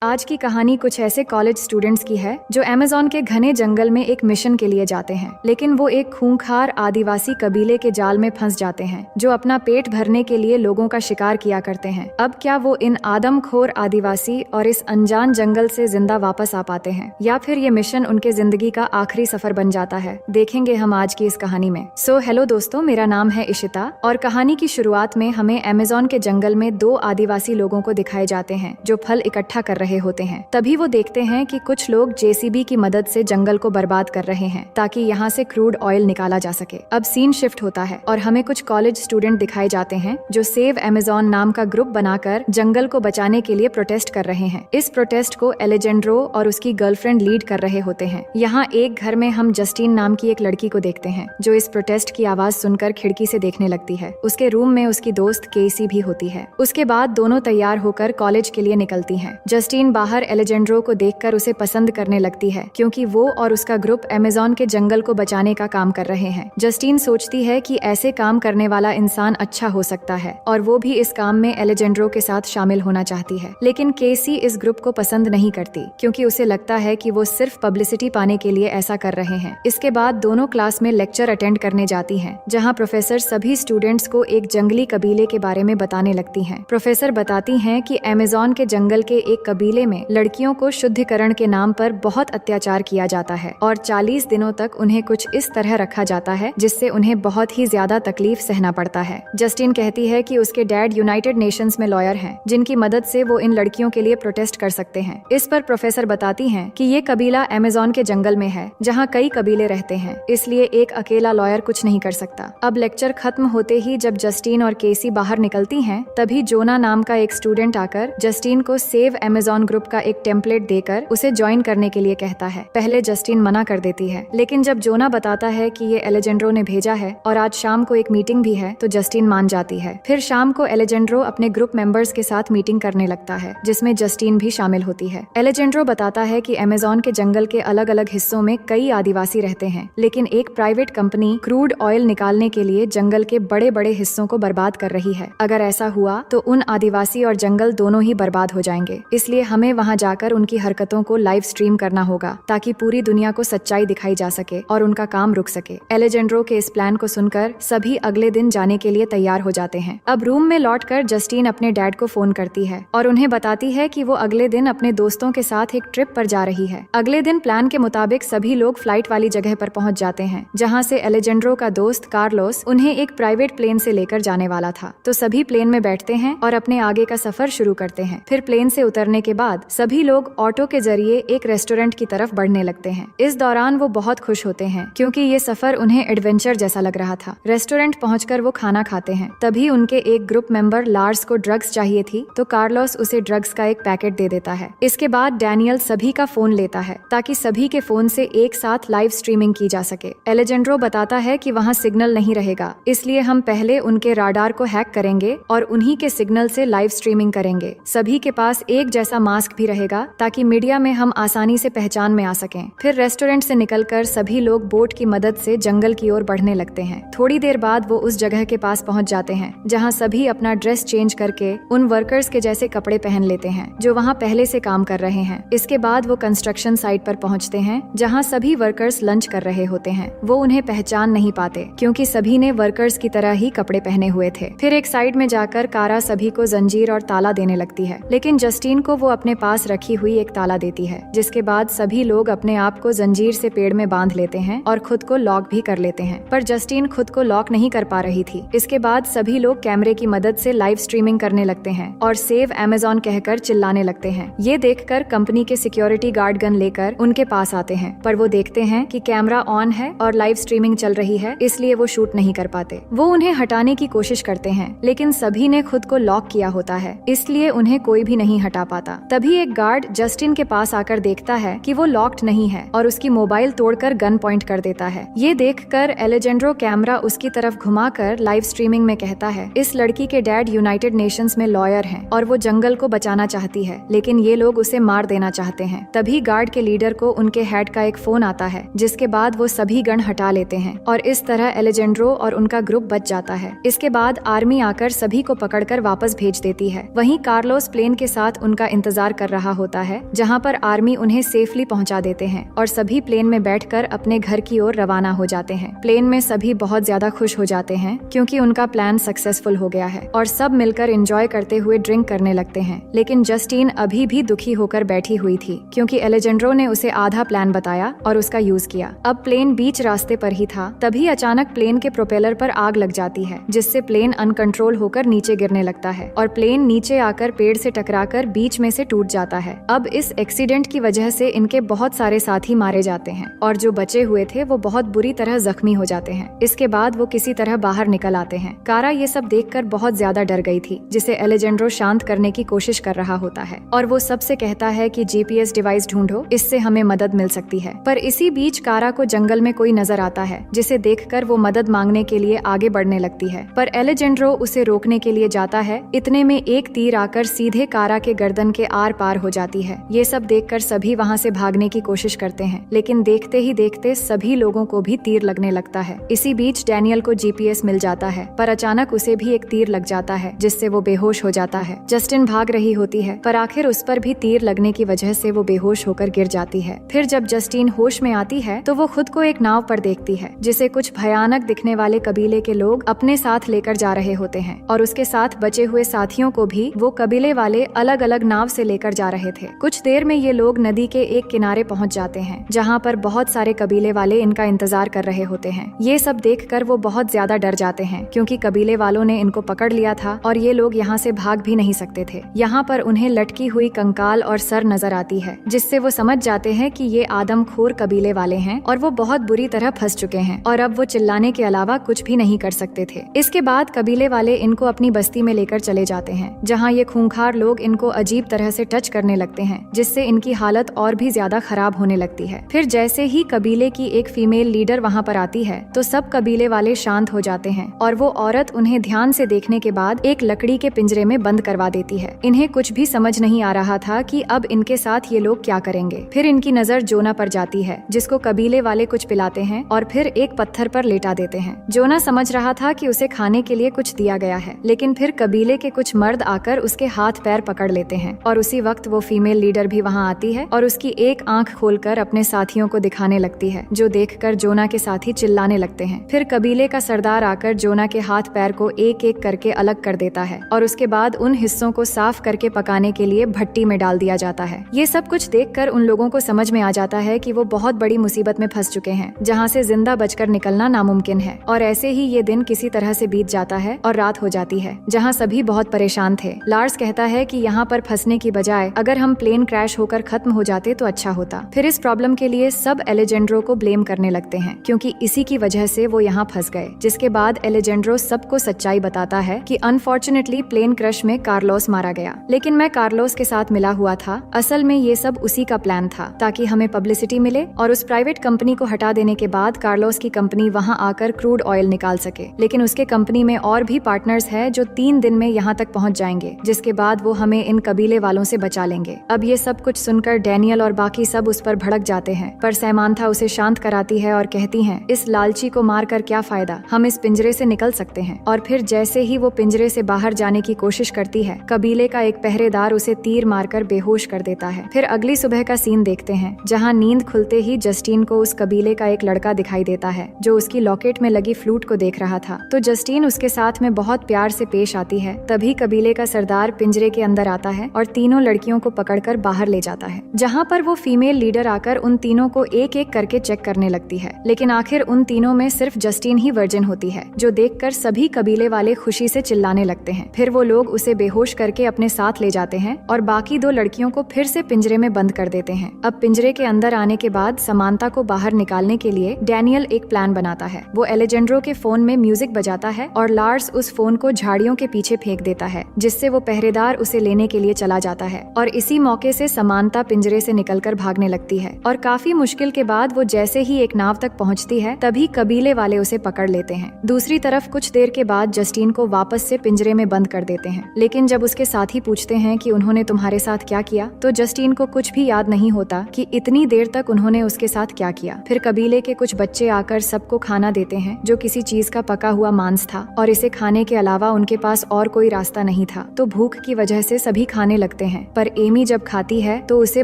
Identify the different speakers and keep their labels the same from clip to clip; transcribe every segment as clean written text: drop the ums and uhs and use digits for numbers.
Speaker 1: आज की कहानी कुछ ऐसे कॉलेज स्टूडेंट्स की है जो अमेज़न के घने जंगल में एक मिशन के लिए जाते हैं, लेकिन वो एक खूंखार आदिवासी कबीले के जाल में फंस जाते हैं जो अपना पेट भरने के लिए लोगों का शिकार किया करते हैं। अब क्या वो इन आदमखोर आदिवासी और इस अनजान जंगल से जिंदा वापस आ पाते हैं, या फिर ये मिशन उनके जिंदगी का आखिरी सफर बन जाता है, देखेंगे हम आज की इस कहानी में। हेलो दोस्तों, मेरा नाम है इशिता और कहानी की शुरुआत में हमें अमेज़न के जंगल में दो आदिवासी लोगों को दिखाए जाते हैं जो फल इकट्ठा कर रहे होते हैं। तभी वो देखते हैं कि कुछ लोग जेसीबी की मदद से जंगल को बर्बाद कर रहे हैं ताकि यहाँ से क्रूड ऑयल निकाला जा सके। अब सीन शिफ्ट होता है और हमें कुछ कॉलेज स्टूडेंट दिखाए जाते हैं जो सेव अमेज़न नाम का ग्रुप बनाकर जंगल को बचाने के लिए प्रोटेस्ट कर रहे हैं। इस प्रोटेस्ट को एलेजेंड्रो और उसकी गर्लफ्रेंड लीड कर रहे होते हैं। यहाँ एक घर में हम जस्टिन नाम की एक लड़की को देखते हैं जो इस प्रोटेस्ट की आवाज सुनकर खिड़की से देखने लगती है। उसके रूम में उसकी दोस्त केसी भी होती है। उसके बाद दोनों तैयार होकर कॉलेज के लिए निकलती हैं। जस्टिन बाहर एलेजेंड्रो को देखकर उसे पसंद करने लगती है क्योंकि वो और उसका ग्रुप अमेज़न के जंगल को बचाने का काम कर रहे हैं। जस्टिन सोचती है कि ऐसे काम करने वाला इंसान अच्छा हो सकता है और वो भी इस काम में एलेजेंड्रो के साथ शामिल होना चाहती है। लेकिन केसी इस ग्रुप को पसंद नहीं करती क्योंकि उसे लगता है कि वो सिर्फ पब्लिसिटी पाने के लिए ऐसा कर रहे हैं। इसके बाद दोनों क्लास में लेक्चर अटेंड करने जाती हैं, जहाँ प्रोफेसर सभी स्टूडेंट्स को एक जंगली कबीले के बारे में बताने लगती हैं। प्रोफेसर बताती हैं कि अमेज़न के जंगल के एक कबीले में लड़कियों को शुद्धिकरण के नाम पर बहुत अत्याचार किया जाता है और 40 दिनों तक उन्हें कुछ इस तरह रखा जाता है जिससे उन्हें बहुत ही ज्यादा तकलीफ सहना पड़ता है। जस्टिन कहती है कि उसके डैड यूनाइटेड नेशंस में लॉयर हैं जिनकी मदद से वो इन लड़कियों के लिए प्रोटेस्ट कर सकते हैं। इस पर प्रोफेसर बताती हैं कि ये कबीला अमेज़न के जंगल में है जहाँ कई कबीले रहते हैं, इसलिए एक अकेला लॉयर कुछ नहीं कर सकता। अब लेक्चर खत्म होते ही जब जस्टिन और केसी बाहर निकलती हैं, तभी जोना नाम का एक स्टूडेंट आकर जस्टिन को सेव अमेज़न ग्रुप का एक टेम्पलेट देकर उसे ज्वाइन करने के लिए कहता है। पहले जस्टिन मना कर देती है, लेकिन जब जोना बताता है कि ये एलेजेंड्रो ने भेजा है और आज शाम को एक मीटिंग भी है, तो जस्टिन मान जाती है। फिर शाम को एलेजेंड्रो अपने ग्रुप मेंबर्स के साथ मीटिंग करने लगता है जिसमें जस्टिन भी शामिल होती है। एलेजेंड्रो बताता है कि अमेज़न के जंगल के अलग अलग हिस्सों में कई आदिवासी रहते हैं, लेकिन एक प्राइवेट कंपनी क्रूड ऑयल निकालने के लिए जंगल के बड़े बड़े हिस्सों को बर्बाद कर रही है। अगर ऐसा हुआ तो उन आदिवासी और जंगल दोनों ही बर्बाद हो जाएंगे, इसलिए हमें वहाँ जाकर उनकी हरकतों को लाइव स्ट्रीम करना होगा ताकि पूरी दुनिया को सच्चाई दिखाई जा सके और उनका काम रुक सके। एलेजेंड्रो के इस प्लान को सुनकर सभी अगले दिन जाने के लिए तैयार हो जाते हैं। अब रूम में लौटकर जस्टिन अपने डैड को फोन करती है और उन्हें बताती है कि वो अगले दिन अपने दोस्तों के साथ एक ट्रिप पर जा रही है। अगले दिन प्लान के मुताबिक सभी लोग फ्लाइट वाली जगह पर पहुंच जाते हैं, जहां से एलेजेंड्रो का दोस्त कार्लोस उन्हें एक प्राइवेट प्लेन से लेकर जाने वाला था। तो सभी प्लेन में बैठते हैं और अपने आगे का सफर शुरू करते हैं। फिर प्लेन से उतरने के बाद सभी लोग ऑटो के जरिए एक रेस्टोरेंट की तरफ बढ़ने लगते हैं। इस दौरान वो बहुत खुश होते हैं क्योंकि ये सफर उन्हें एडवेंचर जैसा लग रहा था। रेस्टोरेंट पहुंचकर वो खाना खाते हैं। तभी उनके एक ग्रुप मेंबर लार्स को ड्रग्स चाहिए थी, तो कार्लोस उसे ड्रग्स का एक पैकेट दे देता है। इसके बाद डैनियल सभी का फोन लेता है ताकि सभी के फोन से एक साथ लाइव स्ट्रीमिंग की जा सके। एलेजेंड्रो बताता है कि वहाँ सिग्नल नहीं रहेगा, इसलिए हम पहले उनके राडार को हैक करेंगे और उन्हीं के सिग्नल से लाइव स्ट्रीमिंग करेंगे। सभी के पास एक जैसा मास्क भी रहेगा ताकि मीडिया में हम आसानी से पहचान में आ सकें। फिर रेस्टोरेंट से निकलकर सभी लोग बोट की मदद से जंगल की ओर बढ़ने लगते हैं। थोड़ी देर बाद वो उस जगह के पास पहुंच जाते हैं जहां सभी अपना ड्रेस चेंज करके उन वर्कर्स के जैसे कपड़े पहन लेते हैं जो वहां पहले से काम कर रहे हैं। इसके बाद वो कंस्ट्रक्शन साइट पर पहुंचते हैं जहां सभी वर्कर्स लंच कर रहे होते हैं। वो उन्हें पहचान नहीं पाते क्योंकि सभी ने वर्कर्स की तरह ही कपड़े पहने हुए थे। फिर एक साइड में जाकर कारा सभी को जंजीर और ताला देने लगती है, लेकिन जस्टिन को वो अपने पास रखी हुई एक ताला देती है। जिसके बाद सभी लोग अपने आप को जंजीर से पेड़ में बांध लेते हैं और खुद को लॉक भी कर लेते हैं, पर जस्टिन खुद को लॉक नहीं कर पा रही थी। इसके बाद सभी लोग कैमरे की मदद से लाइव स्ट्रीमिंग करने लगते हैं और सेव अमेज़न कहकर चिल्लाने लगते हैं। ये देखकर कंपनी के सिक्योरिटी गार्ड गन लेकर उनके पास आते हैं, पर वो देखते हैं कि कैमरा ऑन है और लाइव स्ट्रीमिंग चल रही है, इसलिए वो शूट नहीं कर पाते। वो उन्हें हटाने की कोशिश करते हैं, लेकिन सभी ने खुद को लॉक किया होता है, इसलिए उन्हें कोई भी नहीं हटा पाता। तभी एक गार्ड जस्टिन के पास आकर देखता है कि वो लॉक्ड नहीं है और उसकी मोबाइल तोड़कर गन पॉइंट कर देता है। ये देखकर एलेजेंड्रो कैमरा उसकी तरफ घुमाकर लाइव स्ट्रीमिंग में कहता है, इस लड़की के डैड यूनाइटेड नेशंस में लॉयर हैं और वो जंगल को बचाना चाहती है, लेकिन ये लोग उसे मार देना चाहते हैं। तभी गार्ड के लीडर को उनके हेड का एक फोन आता है, जिसके बाद वो सभी गन हटा लेते हैं और इस तरह एलेजेंड्रो और उनका ग्रुप बच जाता है। इसके बाद आर्मी आकर सभी को पकड़कर वापस भेज देती है। वहीं कार्लोस प्लेन के साथ उनका इंतजार इंतजार कर रहा होता है, जहाँ पर आर्मी उन्हें सेफली पहुँचा देते हैं और सभी प्लेन में बैठकर अपने घर की ओर रवाना हो जाते हैं। प्लेन में सभी बहुत ज्यादा खुश हो जाते हैं क्योंकि उनका प्लान सक्सेसफुल हो गया है और सब मिलकर एंजॉय करते हुए ड्रिंक करने लगते हैं। लेकिन जस्टीन अभी भी दुखी होकर बैठी हुई थी क्योंकि एलेजेंड्रो ने उसे आधा प्लान बताया और उसका यूज किया। अब प्लेन बीच रास्ते पर ही था, तभी अचानक प्लेन के प्रोपेलर पर आग लग जाती है, जिससे प्लेन अनकंट्रोल होकर नीचे गिरने लगता है और प्लेन नीचे आकर पेड़ से टकराकर बीच में से टूट जाता है। अब इस एक्सीडेंट की वजह से इनके बहुत सारे साथी मारे जाते हैं और जो बचे हुए थे वो बहुत बुरी तरह जख्मी हो जाते हैं। इसके बाद वो किसी तरह बाहर निकल आते हैं। कारा ये सब देखकर बहुत ज्यादा डर गई थी, जिसे एलेजेंड्रो शांत करने की कोशिश कर रहा होता है और वो सबसे कहता है कि जीपीएस डिवाइस ढूंढो, इससे हमें मदद मिल सकती है। पर इसी बीच कारा को जंगल में कोई नजर आता है, जिसे देखकर वो मदद मांगने के लिए आगे बढ़ने लगती है, पर एलेजेंड्रो उसे रोकने के लिए जाता है। इतने में एक तीर आकर सीधे कारा के गर्दन के आर पार हो जाती है। ये सब देखकर सभी वहाँ से भागने की कोशिश करते हैं, लेकिन देखते ही देखते सभी लोगों को भी तीर लगने लगता है। इसी बीच डैनियल को जीपीएस मिल जाता है, पर अचानक उसे भी एक तीर लग जाता है, जिससे वो बेहोश हो जाता है। जस्टिन भाग रही होती है, पर आखिर उस पर भी तीर लगने की वजह से वो बेहोश होकर गिर जाती है। फिर जब जस्टिन होश में आती है तो वो खुद को एक नाव पर देखती है, जिसे कुछ भयानक दिखने वाले कबीले के लोग अपने साथ लेकर जा रहे होते हैं और उसके साथ बचे हुए साथियों को भी वो कबीले वाले अलग अलग नाव से लेकर जा रहे थे। कुछ देर में ये लोग नदी के एक किनारे पहुंच जाते हैं, जहां पर बहुत सारे कबीले वाले इनका इंतजार कर रहे होते हैं। ये सब देखकर वो बहुत ज्यादा डर जाते हैं क्योंकि कबीले वालों ने इनको पकड़ लिया था और ये लोग यहाँ से भाग भी नहीं सकते थे। यहाँ पर उन्हें लटकी हुई कंकाल और सर नजर आती है, जिससे वो समझ जाते हैं कि ये आदमखोर कबीले वाले हैं और वो बहुत बुरी तरह फंस चुके हैं और अब वो चिल्लाने के अलावा कुछ भी नहीं कर सकते थे। इसके बाद कबीले वाले इनको अपनी बस्ती में लेकर चले जाते हैं, जहाँ ये खूंखार लोग इनको अजीब तरह से टच करने लगते हैं, जिससे इनकी हालत और भी ज्यादा खराब होने लगती है। फिर जैसे ही कबीले की एक फीमेल लीडर वहाँ पर आती है तो सब कबीले वाले शांत हो जाते हैं और वो औरत उन्हें ध्यान से देखने के बाद एक लकड़ी के पिंजरे में बंद करवा देती है। इन्हें कुछ भी समझ नहीं आ रहा था कि अब इनके साथ ये लोग क्या करेंगे। फिर इनकी नजर जोना पर जाती है, जिसको कबीले वाले कुछ पिलाते हैं और फिर एक पत्थर पर लेटा देते हैं। जोना समझ रहा था कि उसे खाने के लिए कुछ दिया गया है, लेकिन फिर कबीले के कुछ मर्द आकर उसके हाथ पैर पकड़ लेते हैं और उसी वक्त वो फीमेल लीडर भी वहाँ आती है और उसकी एक आंख खोलकर अपने साथियों को दिखाने लगती है, जो देखकर जोना के साथी चिल्लाने लगते हैं। फिर कबीले का सरदार आकर जोना के हाथ पैर को एक एक करके अलग कर देता है और उसके बाद उन हिस्सों को साफ करके पकाने के लिए भट्टी में डाल दिया जाता है। ये सब कुछ देखकर उन लोगों को समझ में आ जाता है कि वो बहुत बड़ी मुसीबत में फंस चुके हैं, जहाँ से जिंदा बचकर निकलना नामुमकिन है। और ऐसे ही ये दिन किसी तरह से बीत जाता है और रात हो जाती है, जहाँ सभी बहुत परेशान थे। लार्स कहता है कि यहाँ पर फंसने की बजाय अगर हम प्लेन क्रैश होकर खत्म हो जाते तो अच्छा होता। फिर इस प्रॉब्लम के लिए सब एलेजेंड्रो को ब्लेम करने लगते हैं, क्योंकि इसी की वजह से वो यहाँ फंस गए। जिसके बाद एलेजेंड्रो सबको सच्चाई बताता है कि अनफॉर्चुनेटली प्लेन क्रैश में कार्लोस मारा गया, लेकिन मैं कार्लोस के साथ मिला हुआ था। असल में ये सब उसी का प्लान था, ताकि हमें पब्लिसिटी मिले और उस प्राइवेट कंपनी को हटा देने के बाद कार्लोस की कंपनी वहाँ आकर क्रूड ऑयल निकाल सके। लेकिन उसके कंपनी में और भी पार्टनर्स है जो 3 दिन में यहाँ तक पहुँच जाएंगे, जिसके बाद वो हमें इन कबीले वालों से बचा लेंगे। अब ये सब कुछ सुनकर डैनियल और बाकी सब उस पर भड़क जाते हैं, पर सैमांथा उसे शांत कराती है और कहती है, इस लालची को मारकर क्या फायदा, हम इस पिंजरे से निकल सकते हैं। और फिर जैसे ही वो पिंजरे से बाहर जाने की कोशिश करती है, कबीले का एक पहरेदार उसे तीर मारकर बेहोश कर देता है। फिर अगली सुबह का सीन देखते हैं, जहाँ नींद खुलते ही जस्टीन को उस कबीले का एक लड़का दिखाई देता है, जो उसकी लॉकेट में लगी फ्लूट को देख रहा था। तो जस्टीन उसके साथ में बहुत प्यार से पेश आती है। तभी कबीले का सरदार पिंजरे के अंदर आता है और तीनों लड़कियों को पकड़कर बाहर ले जाता है, जहाँ पर वो फीमेल लीडर आकर उन तीनों को एक एक करके चेक करने लगती है। लेकिन आखिर उन तीनों में सिर्फ जस्टीन ही वर्जिन होती है, जो देखकर सभी कबीले वाले खुशी से चिल्लाने लगते हैं। फिर वो लोग उसे बेहोश करके अपने साथ ले जाते हैं और बाकी 2 लड़कियों को फिर से पिंजरे में बंद कर देते हैं। अब पिंजरे के अंदर आने के बाद समांता को बाहर निकालने के लिए डैनियल एक प्लान बनाता है। वो एलेजेंड्रो के फोन में म्यूजिक बजाता है और लार्स उस फोन को झाड़ियों के पीछे फेंक देता है, जिससे वो पहरेदार उसे लेने के लिए चला जाता है। और इसी मौके से समांता पिंजरे से निकलकर भागने लगती है और काफी मुश्किल के बाद वो जैसे ही एक नाव तक पहुंचती है, तभी कबीले वाले उसे पकड़ लेते हैं। दूसरी तरफ कुछ देर के बाद जस्टीन को वापस से पिंजरे में बंद कर देते हैं, लेकिन जब उसके साथी पूछते हैं कि उन्होंने तुम्हारे साथ क्या किया, तो जस्टीन को कुछ भी याद नहीं होता कि इतनी देर तक उन्होंने उसके साथ क्या किया। फिर कबीले के कुछ बच्चे आकर सबको खाना देते हैं, जो किसी चीज का पका हुआ मांस था और इसे खाने के अलावा उनके पास और कोई रास्ता नहीं था। तो भूख की वजह से सभी खाने लगते करते हैं, पर एमी जब खाती है तो उसे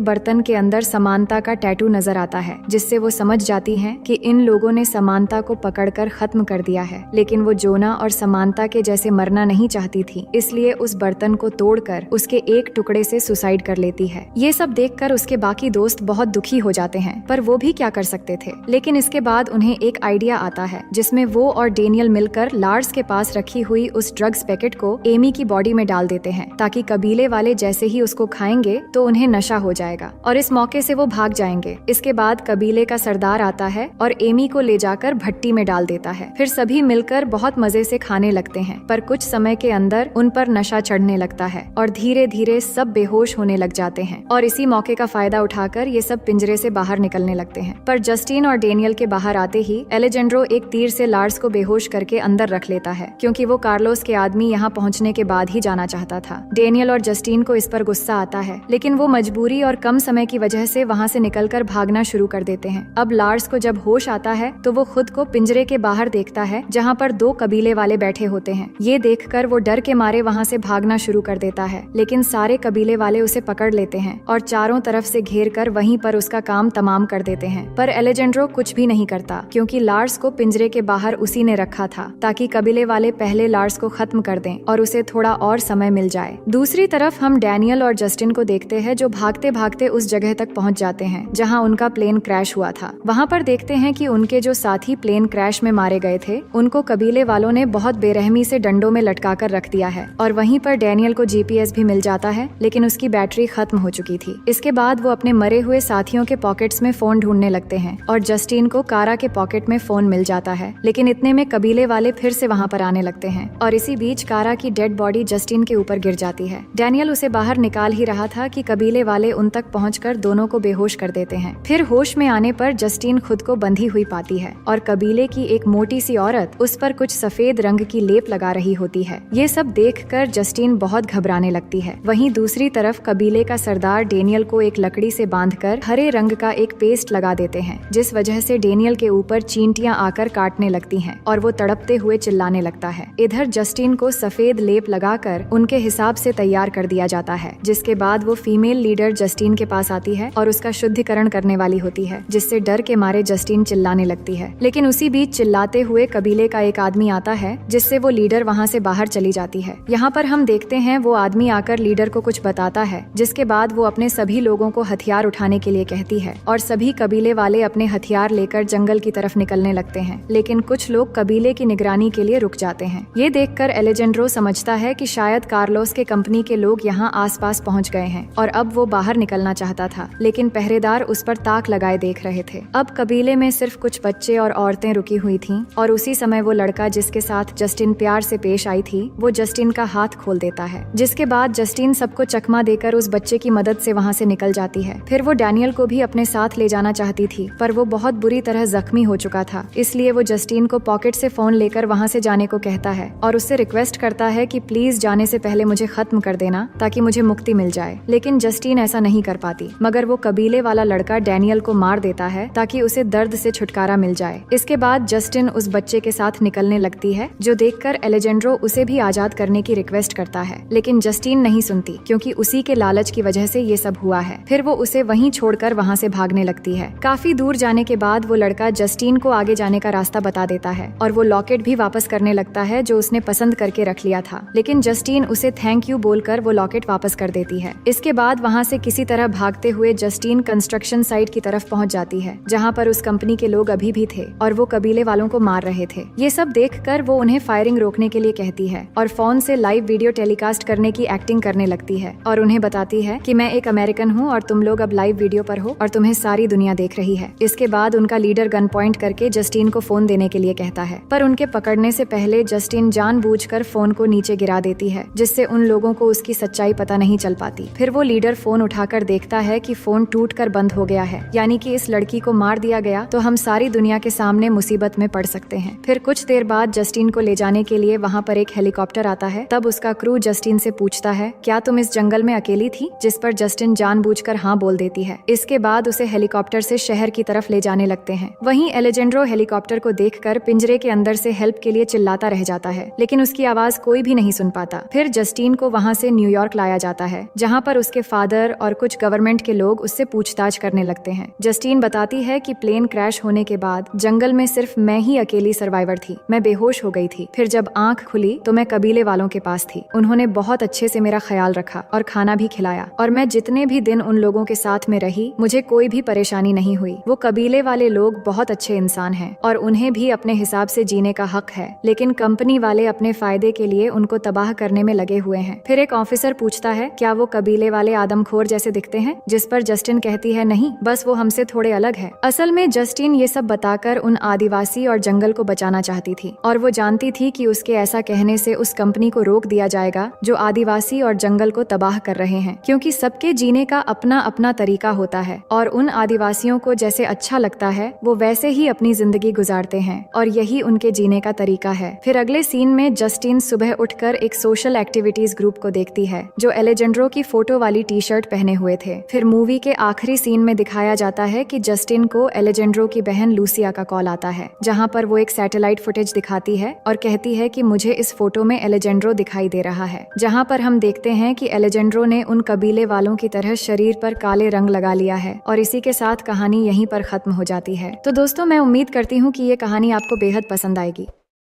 Speaker 1: बर्तन के अंदर समानता का टैटू नजर आता है, जिससे वो समझ जाती है कि इन लोगों ने समानता को पकड़कर खत्म कर दिया है। लेकिन वो जोना और समानता के जैसे मरना नहीं चाहती थी, इसलिए उस बर्तन को तोड़कर उसके एक टुकड़े से सुसाइड कर लेती है। ये सब देखकर उसके बाकी दोस्त बहुत दुखी हो जाते हैं, पर वो भी क्या कर सकते थे। लेकिन इसके बाद उन्हें एक आइडिया आता है, जिसमें वो और डेनियल मिलकर लार्स के पास रखी हुई उस ड्रग्स पैकेट को एमी की बॉडी में डाल देते हैं, ताकि कबीले वाले जैसे ही उसको खाएंगे तो उन्हें नशा हो जाएगा और इस मौके से वो भाग जाएंगे। इसके बाद कबीले का सरदार आता है और एमी को ले जाकर भट्टी में डाल देता है। फिर सभी मिलकर बहुत मजे से खाने लगते हैं, पर कुछ समय के अंदर उन पर नशा चढ़ने लगता है और धीरे धीरे सब बेहोश होने लग जाते हैं। और इसी मौके का फायदा उठाकर ये सब पिंजरे से बाहर निकलने लगते हैं। पर जस्टिन और डेनियल के बाहर आते ही एलेजेंड्रो एक तीर से लार्स को बेहोश करके अंदर रख लेता है, क्योंकि वो कार्लोस के आदमी यहाँ पहुँचने के बाद ही जाना चाहता था। डेनियल और जस्टिन को इस पर गुस्सा आता है, लेकिन वो मजबूरी और कम समय की वजह से वहाँ से निकलकर भागना शुरू कर देते हैं। अब लार्स को जब होश आता है तो वो खुद को पिंजरे के बाहर देखता है, जहाँ पर 2 कबीले वाले बैठे होते हैं। ये देखकर वो डर के मारे वहाँ से भागना शुरू कर देता है, लेकिन सारे कबीले वाले उसे पकड़ लेते हैं और चारों तरफ से घेर कर वहीं पर उसका काम तमाम कर देते हैं। पर एलेजेंड्रो कुछ भी नहीं करता, क्योंकि लार्स को पिंजरे के बाहर उसी ने रखा था, ताकि कबीले वाले पहले लार्स को खत्म कर दें और उसे थोड़ा और समय मिल जाए। दूसरी तरफ हम डैनियल और जस्टिन को देखते हैं, जो भागते भागते उस जगह तक पहुंच जाते हैं जहां उनका प्लेन क्रैश हुआ था। वहां पर देखते हैं कि उनके जो साथी प्लेन क्रैश में मारे गए थे, उनको कबीले वालों ने बहुत बेरहमी से डंडों में लटका कर रख दिया है। और वहीं पर डैनियल को जीपीएस भी मिल जाता है, लेकिन उसकी बैटरी खत्म हो चुकी थी। इसके बाद वो अपने मरे हुए साथियों के पॉकेट्स में फोन ढूंढने लगते हैं और जस्टिन को कारा के पॉकेट में फोन मिल जाता है। लेकिन इतने में कबीले वाले फिर से वहाँ पर आने लगते हैं और इसी बीच कारा की डेड बॉडी जस्टिन के ऊपर गिर जाती है। डैनियल उसे बाहर निकाल ही रहा था कि कबीले वाले उन तक पहुंचकर दोनों को बेहोश कर देते हैं। फिर होश में आने पर जस्टिन खुद को बंधी हुई पाती है और कबीले की एक मोटी सी औरत उस पर कुछ सफेद रंग की लेप लगा रही होती है। ये सब देखकर जस्टिन बहुत घबराने लगती है। वहीं दूसरी तरफ कबीले का सरदार डेनियल को एक लकड़ी से बांधकर हरे रंग का एक पेस्ट लगा देते हैं, जिस वजह से डेनियल के ऊपर चींटियां आकर काटने लगती हैं और वो तड़पते हुए चिल्लाने लगता है। इधर जस्टिन को सफेद लेप लगाकर उनके हिसाब से तैयार कर दिया जाता है, जिसके बाद वो फीमेल लीडर जस्टिन के पास आती है और उसका शुद्धिकरण करने वाली होती है, जिससे डर के मारे जस्टिन चिल्लाने लगती है। लेकिन उसी बीच चिल्लाते हुए कबीले का एक आदमी आता है, जिससे वो लीडर वहाँ से बाहर चली जाती है। यहाँ पर हम देखते हैं वो आदमी आकर लीडर को कुछ बताता है, जिसके बाद वो अपने सभी लोगों को हथियार उठाने के लिए कहती है और सभी कबीले वाले अपने हथियार लेकर जंगल की तरफ निकलने लगते हैं। लेकिन कुछ लोग कबीले की निगरानी के लिए रुक जाते हैं। ये देखकर एलेजेंड्रो समझता है कि शायद कार्लोस के कंपनी के लोग यहाँ आसपास पहुँच गए हैं और अब वो बाहर निकलना चाहता था, लेकिन पहरेदार उस पर ताक लगाए देख रहे थे। अब कबीले में सिर्फ कुछ बच्चे और औरतें रुकी हुई थीं और उसी समय वो लड़का जिसके साथ जस्टिन प्यार से पेश आई थी, वो जस्टिन का हाथ खोल देता है, जिसके बाद जस्टिन सबको चकमा देकर उस बच्चे की मदद से वहाँ से निकल जाती है। फिर वो डैनियल को भी अपने साथ ले जाना चाहती थी, पर वो बहुत बुरी तरह जख्मी हो चुका था, इसलिए वो जस्टिन को पॉकेट से फोन लेकर वहाँ से जाने को कहता है और उससे रिक्वेस्ट करता है कि प्लीज जाने से पहले मुझे खत्म कर देना, ताकि मुझे मुक्ति मिल जाए। लेकिन जस्टिन ऐसा नहीं कर पाती, मगर वो कबीले वाला लड़का डैनियल को मार देता है ताकि उसे दर्द से छुटकारा मिल जाए। इसके बाद जस्टिन उस बच्चे के साथ निकलने लगती है, जो देखकर एलेजेंड्रो उसे भी आजाद करने की रिक्वेस्ट करता है, लेकिन जस्टिन नहीं सुनती, क्योंकि उसी के लालच की वजह से ये सब हुआ है। फिर वो उसे वहीं छोड़कर वहाँ से भागने लगती है। काफी दूर जाने के बाद वो लड़का जस्टिन को आगे जाने का रास्ता बता देता है और वो लॉकेट भी वापस करने लगता है जो उसने पसंद करके रख लिया था, लेकिन जस्टिन उसे थैंक यू बोलकर वो लॉकेट वापस कर देती है। इसके बाद वहाँ से किसी तरह भागते हुए जस्टिन कंस्ट्रक्शन साइट की तरफ पहुँच जाती है, जहाँ पर उस कंपनी के लोग अभी भी थे और वो कबीले वालों को मार रहे थे। ये सब देखकर वो उन्हें फायरिंग रोकने के लिए कहती है और फोन से लाइव वीडियो टेलीकास्ट करने की एक्टिंग करने लगती है और उन्हें बताती है कि मैं एक अमेरिकन हूँ और तुम लोग अब लाइव वीडियो पर हो और तुम्हें सारी दुनिया देख रही है। इसके बाद उनका लीडर गन पॉइंट करके जस्टिन को फोन देने के लिए कहता है, पर उनके पकड़ने से पहले जस्टिन जानबूझकर फोन को नीचे गिरा देती है, जिससे उन लोगों को उसकी सच्चाई पता नहीं चल पाती। फिर वो लीडर फोन उठाकर देखता है कि फोन टूटकर बंद हो गया है, यानी कि इस लड़की को मार दिया गया तो हम सारी दुनिया के सामने मुसीबत में पड़ सकते हैं। फिर कुछ देर बाद जस्टिन को ले जाने के लिए वहाँ पर एक हेलीकॉप्टर आता है। तब उसका क्रू जस्टिन से पूछता है, क्या तुम इस जंगल में अकेली थी? जिस पर जस्टिन जानबूझकर हाँ बोल देती है। इसके बाद उसे हेलीकॉप्टर से शहर की तरफ ले जाने लगते हैं। वहीं एलेजेंड्रो हेलीकॉप्टर को देखकर पिंजरे के अंदर से हेल्प के लिए चिल्लाता रह जाता है, लेकिन उसकी आवाज कोई भी नहीं सुन पाता। फिर जस्टिन को वहाँ से न्यूयॉर्क लाया जाता है, जहाँ पर उसके फादर और कुछ गवर्नमेंट के लोग उससे पूछताछ करने लगते हैं। जस्टिन बताती है कि प्लेन क्रैश होने के बाद जंगल में सिर्फ मैं ही अकेली सर्वाइवर थी। मैं बेहोश हो गई थी। फिर जब आंख खुली तो मैं कबीले वालों के पास थी। उन्होंने बहुत अच्छे से मेरा ख्याल रखा और खाना भी खिलाया, और मैं जितने भी दिन उन लोगों के साथ में रही मुझे कोई भी परेशानी नहीं हुई। वो कबीले वाले लोग बहुत अच्छे इंसान हैं और उन्हें भी अपने हिसाब से जीने का हक है, लेकिन कंपनी वाले अपने फायदे के लिए उनको तबाह करने में लगे हुए हैं। फिर एक ऑफिसर पूछता है, क्या वो कबीले वाले आदमखोर जैसे दिखते हैं? जिस पर जस्टिन कहती है, नहीं, बस वो हमसे थोड़े अलग है। असल में जस्टिन ये सब बताकर उन आदिवासी और जंगल को बचाना चाहती थी, और वो जानती थी कि उसके ऐसा कहने से उस कंपनी को रोक दिया जाएगा जो आदिवासी और जंगल को तबाह कर रहे हैं, क्योंकि सबके जीने का अपना अपना तरीका होता है और उन आदिवासियों को जैसे अच्छा लगता है वो वैसे ही अपनी जिंदगी गुजारते हैं और यही उनके जीने का तरीका है। फिर अगले सीन में जस्टिन सुबह उठकर एक सोशल एक्टिविटीज ग्रुप को देखती है जो एलेजेंड्रो की फोटो वाली टी शर्ट पहने हुए थे। फिर मूवी के आखिरी सीन में दिखाया जाता है कि जस्टिन को एलेजेंड्रो की बहन लूसिया का कॉल आता है, जहाँ पर वो एक सैटेलाइट फुटेज दिखाती है और कहती है कि मुझे इस फोटो में एलेजेंड्रो दिखाई दे रहा है, जहाँ पर हम देखते हैं कि एलेजेंड्रो ने उन कबीले वालों की तरह शरीर पर काले रंग लगा लिया है। और इसी के साथ कहानी यहीं पर खत्म हो जाती है। तो दोस्तों, मैं उम्मीद करती हूँ कि ये कहानी आपको बेहद पसंद आएगी।